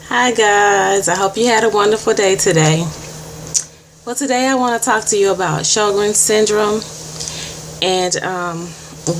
Hi guys, I hope you had a wonderful day today. Well, today I want to talk to you about Sjogren's Syndrome and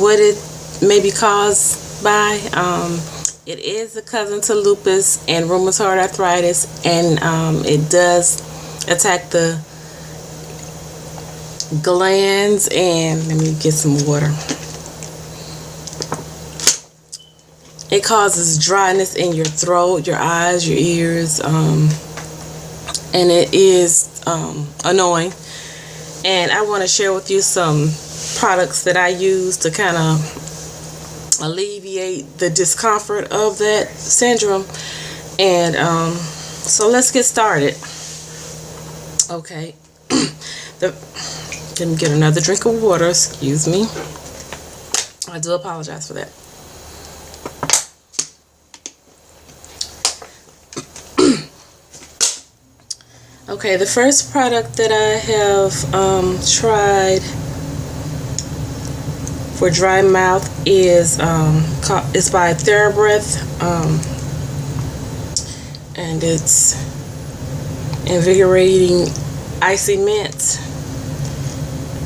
what it may be caused by. It is a cousin to lupus and rheumatoid arthritis, and it does attack the glands. And let me get some water. It causes dryness in your throat, your eyes, your ears, and it is annoying. And I want to share with you some products that I use to kind of alleviate the discomfort of that syndrome. And so let's get started. Okay. Let me get another drink of water. Excuse me. I do apologize for that. Okay, the first product that I have tried for dry mouth is by TheraBreath, and it's invigorating icy mint,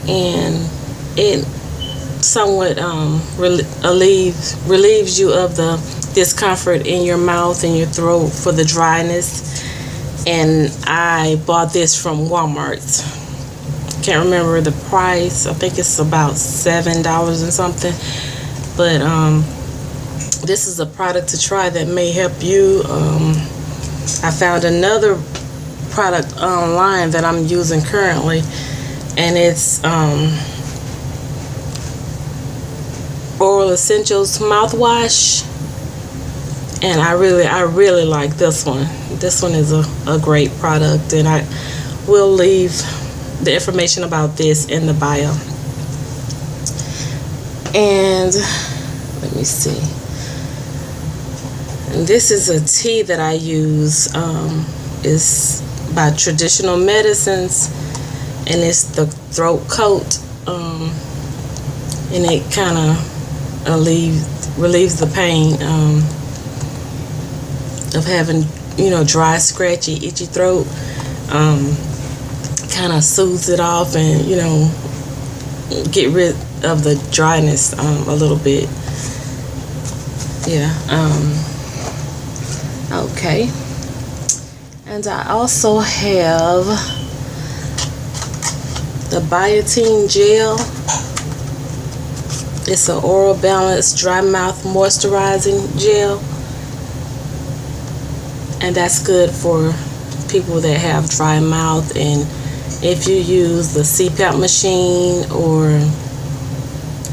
and it somewhat relieves you of the discomfort in your mouth and your throat for the dryness. And I bought this from Walmart. Can't remember the price. I think it's about $7 and something. But this is a product to try that may help you. I found another product online that I'm using currently, and it's Oral Essentials mouthwash. And I really like this one. This one is a great product, and I will leave the information about this in the bio. And let me see. And this is a tea that I use. It's by Traditional Medicines, and it's the throat coat. And it kind of relieves the pain of having, dry, scratchy, itchy throat. Kind of soothes it off and, get rid of the dryness a little bit. Yeah. Okay. And I also have the Biotene gel. It's an oral balanced dry mouth moisturizing gel. And that's good for people that have dry mouth. And if you use the CPAP machine, or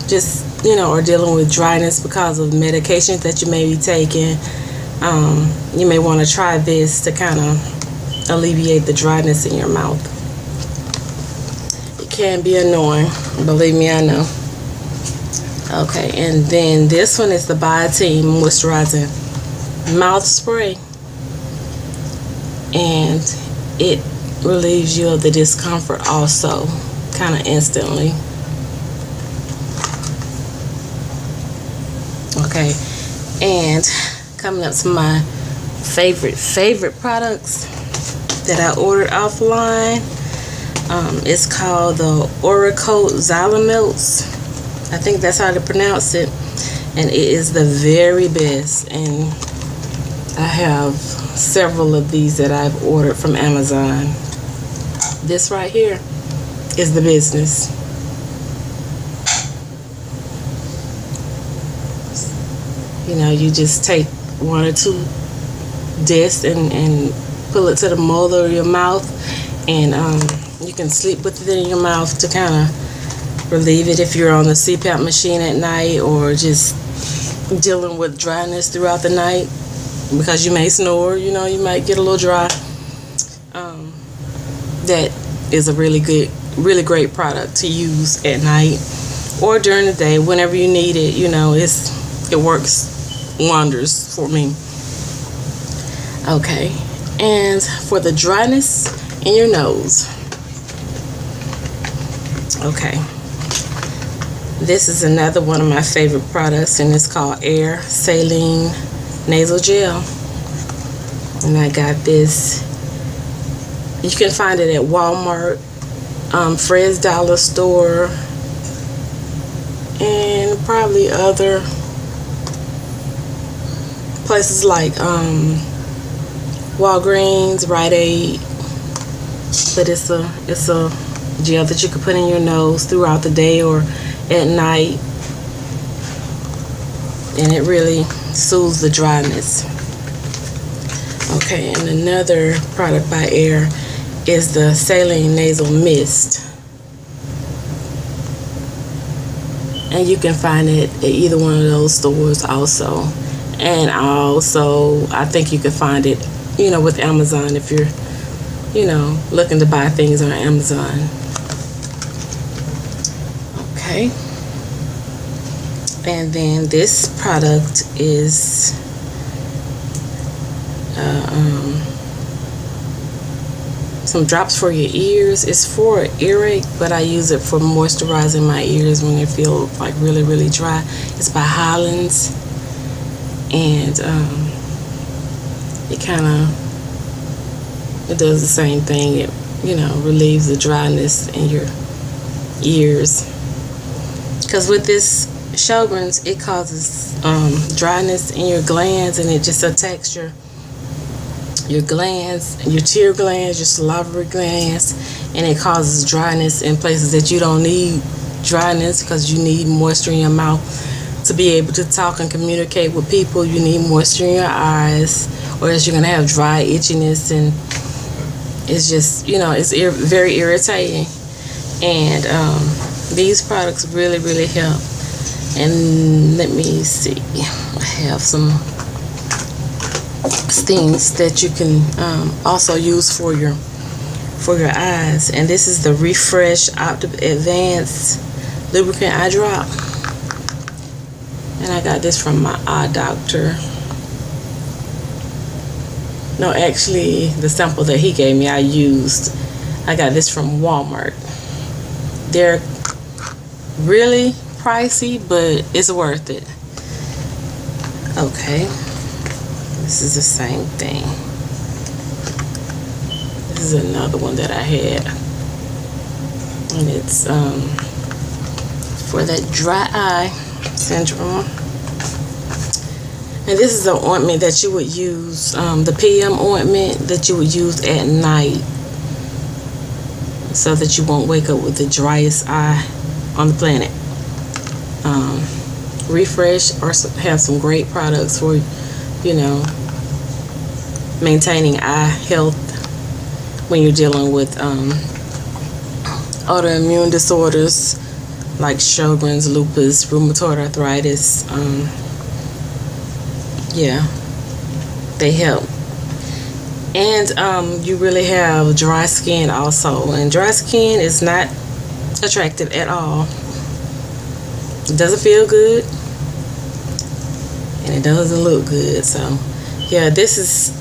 just, or dealing with dryness because of medications that you may be taking, you may want to try this to kind of alleviate the dryness in your mouth. It can be annoying, believe me, I know. Okay, and then this one is the Biotene moisturizing mouth spray. And it relieves you of the discomfort also, kind of instantly. Okay, and coming up to my favorite products that I ordered offline. It's called the Oracle Xylomelts. I think that's how to pronounce it, and it is the very best. And I have several of these that I've ordered from Amazon. This right here is the business. You just take one or two discs and pull it to the molar of your mouth, and you can sleep with it in your mouth to kind of relieve it if you're on the CPAP machine at night, or just dealing with dryness throughout the night. Because you may snore, you might get a little dry. That is a really great product to use at night or during the day, whenever you need it. It works wonders for me. Okay, and for the dryness in your nose. Okay, this is another one of my favorite products, and it's called Saline nasal gel. And I got this. You can find it at Walmart, Fred's Dollar Store, and probably other places like Walgreens, Rite Aid. But it's a gel that you can put in your nose throughout the day or at night, and it really soothes the dryness. Okay, and another product by Air is the Saline Nasal Mist, and you can find it at either one of those stores also. And also, I think you can find it, with Amazon if you're, looking to buy things on Amazon. Okay. And then this product is some drops for your ears. It's for earache, but I use it for moisturizing my ears when they feel like really, really dry. It's by Highlands, and it does the same thing. It relieves the dryness in your ears, because with this Sjogren's, it causes dryness in your glands, and it just attacks your glands, your tear glands, your salivary glands, and it causes dryness in places that you don't need dryness, because you need moisture in your mouth to be able to talk and communicate with people. You need moisture in your eyes, or else you're gonna have dry itchiness, and it's just it's very irritating. And these products really, really help. And let me see, I have some things that you can also use for your eyes. And this is the Refresh Advanced Lubricant Eye Drop, and I got this from my eye doctor. No, actually, the sample that he gave me, I got this from Walmart. They're really pricey, but it's worth it. Okay, this is the same thing. This is another one that I had, and it's for that dry eye syndrome. And this is an ointment that you would use, the PM ointment that you would use at night, so that you won't wake up with the driest eye on the planet. Refresh have some great products for maintaining eye health when you're dealing with autoimmune disorders like Sjogren's, lupus, rheumatoid arthritis. They help. And you really have dry skin also, and dry skin is not attractive at all. It doesn't feel good, and it doesn't look good. So yeah, this is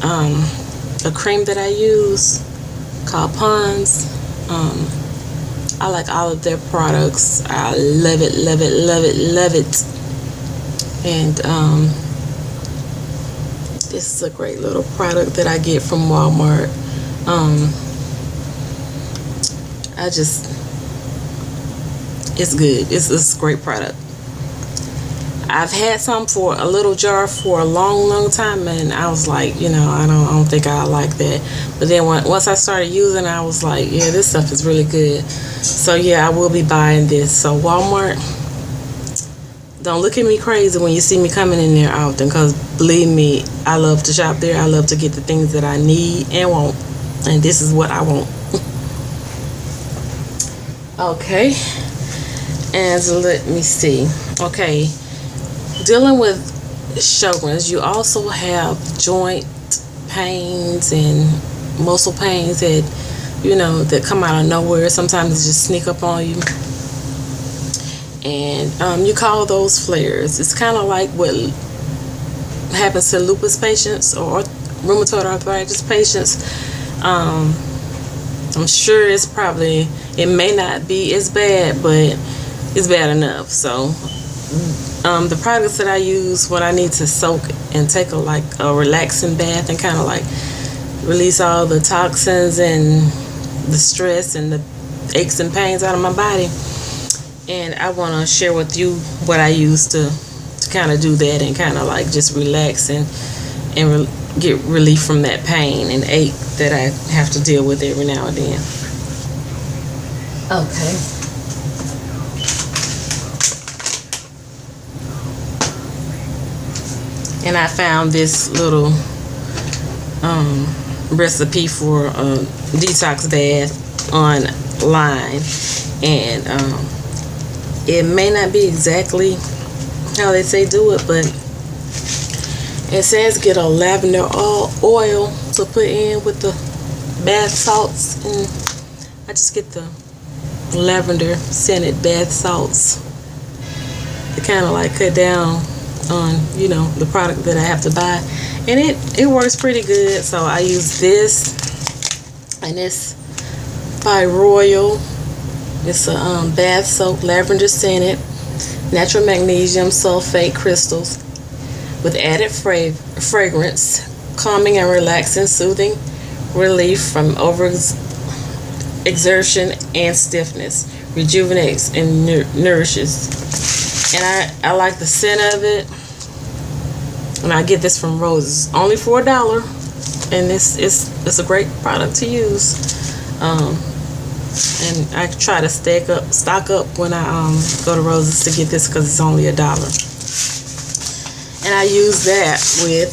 a cream that I use called Pond's. I like all of their products. I love it, love it, love it, love it. And this is a great little product that I get from Walmart. It's good. It's a great product. I've had some for a little jar for a long, long time, and I was like, I don't think I like that. But then once I started using it, I was like, yeah, this stuff is really good. So yeah, I will be buying this. So Walmart, don't look at me crazy when you see me coming in there often, because believe me, I love to shop there. I love to get the things that I need and want, and this is what I want. Okay, and so let me see. Okay, dealing with Sjogren's, you also have joint pains and muscle pains that that come out of nowhere. Sometimes they just sneak up on you, and you call those flares. It's kind of like what happens to lupus patients or rheumatoid arthritis patients. I'm sure it may not be as bad, but it's bad enough. So the products that I use when I need to soak and take a relaxing bath and kind of like release all the toxins and the stress and the aches and pains out of my body. And I want to share with you what I use to kind of do that and kind of like just relax and get relief from that pain and ache that I have to deal with every now and then. Okay. And I found this little recipe for a detox bath online, and it may not be exactly how they say do it, but it says get a lavender oil to put in with the bath salts, and I just get the lavender scented bath salts to kind of like cut down on, you know, the product that I have to buy, and it works pretty good. So I use this, and it's by Royal. It's a bath soap, lavender scented, natural magnesium sulfate crystals with added fragrance, calming and relaxing, soothing relief from exertion and stiffness, rejuvenates and nourishes. And I like the scent of it, and I get this from Rose's, only for $1, and it's a great product to use. And I try to stock up when I go to Rose's to get this because it's only $1. And I use that with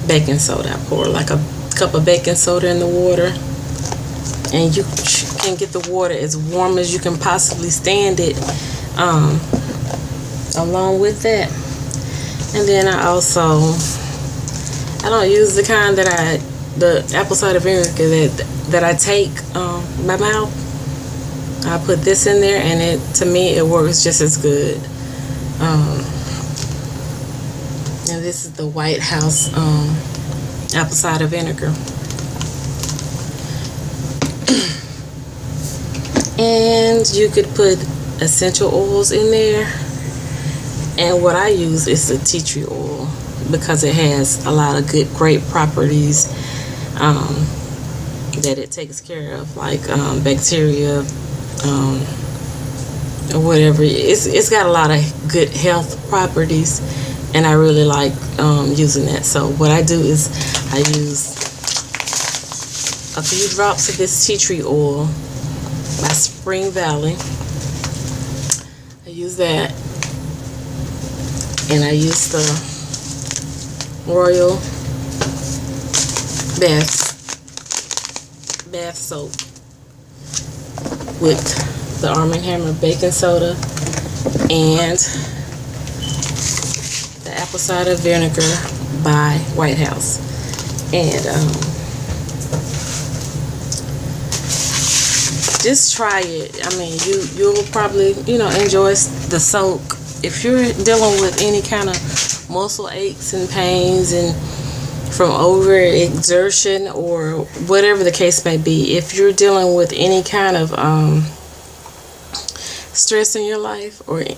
baking soda. I pour like a cup of baking soda in the water, and you can get the water as warm as you can possibly stand it along with that. And then I don't use the kind that the apple cider vinegar that I take by mouth. I put this in there, and to me it works just as good. And this is the White House apple cider vinegar. And you could put essential oils in there, and what I use is the tea tree oil because it has a lot of great properties that it takes care of, like bacteria or whatever. It's got a lot of good health properties, and I really like using that. So what I do is I use a few drops of this tea tree oil by Spring Valley. I use that, and I use the Royal bath soap with the Arm&HammerBakingSoda and the apple cider vinegar by White House. And just try it. I mean, you'll probably, enjoy the soak. If you're dealing with any kind of muscle aches and pains and from overexertion or whatever the case may be, if you're dealing with any kind of stress in your life, or it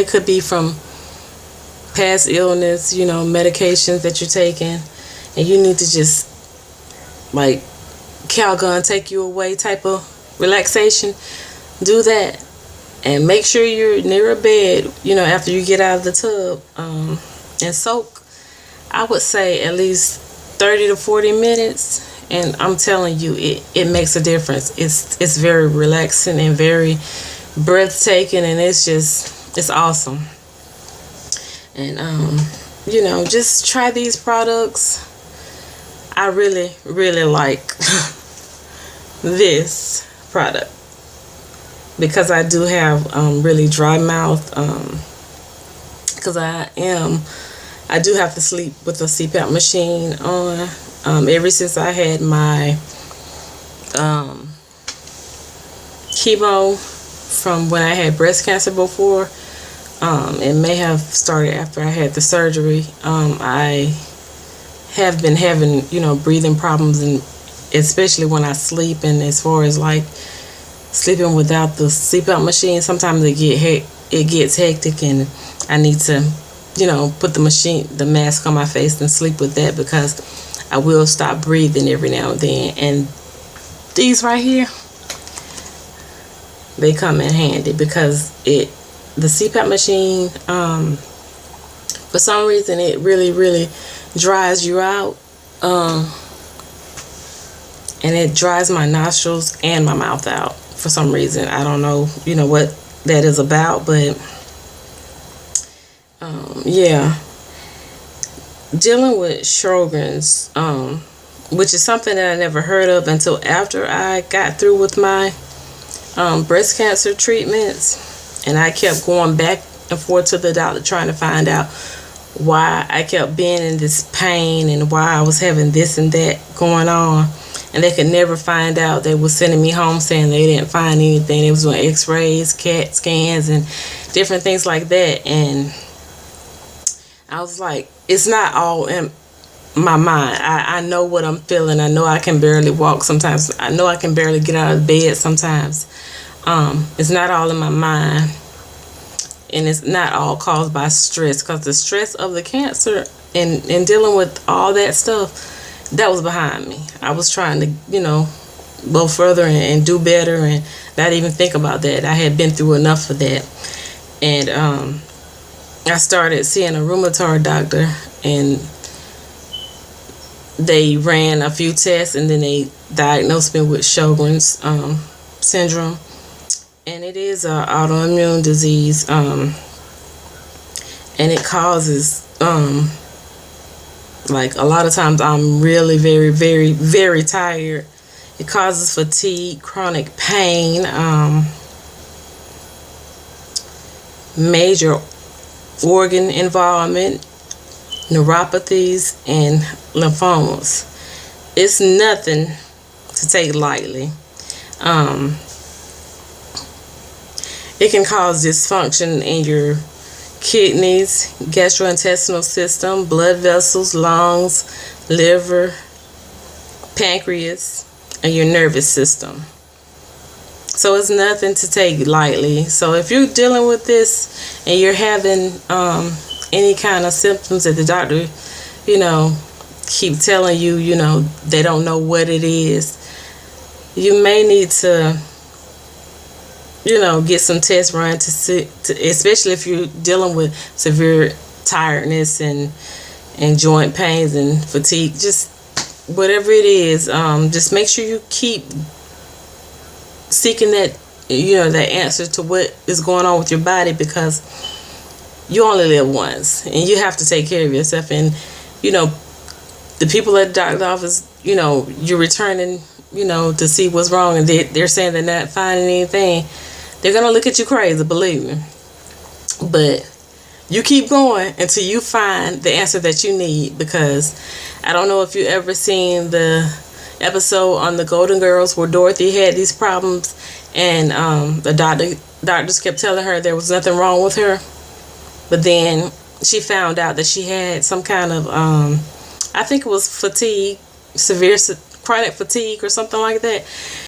could be from past illness, medications that you're taking, and you need to just like Calgon take you away type of relaxation, do that. And make sure you're near a bed, after you get out of the tub, and soak. I would say at least 30 to 40 minutes, and I'm telling you, it makes a difference. It's very relaxing and very breathtaking, and it's awesome. And just try these products. I really, really like this product because I do have really dry mouth, because I do have to sleep with a CPAP machine on. Ever since I had my chemo from when I had breast cancer before, it may have started after I had the surgery. I have been having, breathing problems, and especially when I sleep, and as far as like sleeping without the CPAP machine, sometimes it gets hectic, and I need to, put the mask on my face and sleep with that, because I will stop breathing every now and then. And these right here, they come in handy, because the CPAP machine, for some reason, it really dries you out, and it dries my nostrils and my mouth out for some reason. I don't know, what that is about, but yeah. Dealing with Sjogren's, which is something that I never heard of until after I got through with my breast cancer treatments, and I kept going back and forth to the doctor trying to find out why I kept being in this pain and why I was having this and that going on, and they could never find out. They were sending me home saying they didn't find anything. They was doing x-rays, CAT scans, and different things like that, and I was like, it's not all in my mind. I know what I'm feeling. I know I can barely walk sometimes. I know I can barely get out of bed sometimes. It's not all in my mind, and it's not all caused by stress, because the stress of the cancer and dealing with all that stuff, that was behind me. I was trying to, go further and do better and not even think about that. I had been through enough of that. And I started seeing a rheumatoid doctor, and they ran a few tests, and then they diagnosed me with Sjogren's syndrome, and it is an autoimmune disease, and it causes like a lot of times I'm really very tired. It causes fatigue, chronic pain, major organ involvement, neuropathies, and lymphomas. It's nothing to take lightly. It can cause dysfunction in your kidneys, gastrointestinal system, blood vessels, lungs, liver, pancreas, and your nervous system. So it's nothing to take lightly. So if you're dealing with this and you're having any kind of symptoms that the doctor, keep telling you, they don't know what it is, you may need to, get some tests run to see, especially if you're dealing with severe tiredness and joint pains and fatigue, just whatever it is, just make sure you keep seeking that, that answer to what is going on with your body, because you only live once and you have to take care of yourself. And the people at the doctor's office, you're returning, to see what's wrong, and they're saying they're not finding anything. They're gonna look at you crazy, believe me. But you keep going until you find the answer that you need, because I don't know if you ever seen the episode on the Golden Girls where Dorothy had these problems, and the doctors kept telling her there was nothing wrong with her, but then she found out that she had some kind of I think it was fatigue, severe chronic fatigue or something like that,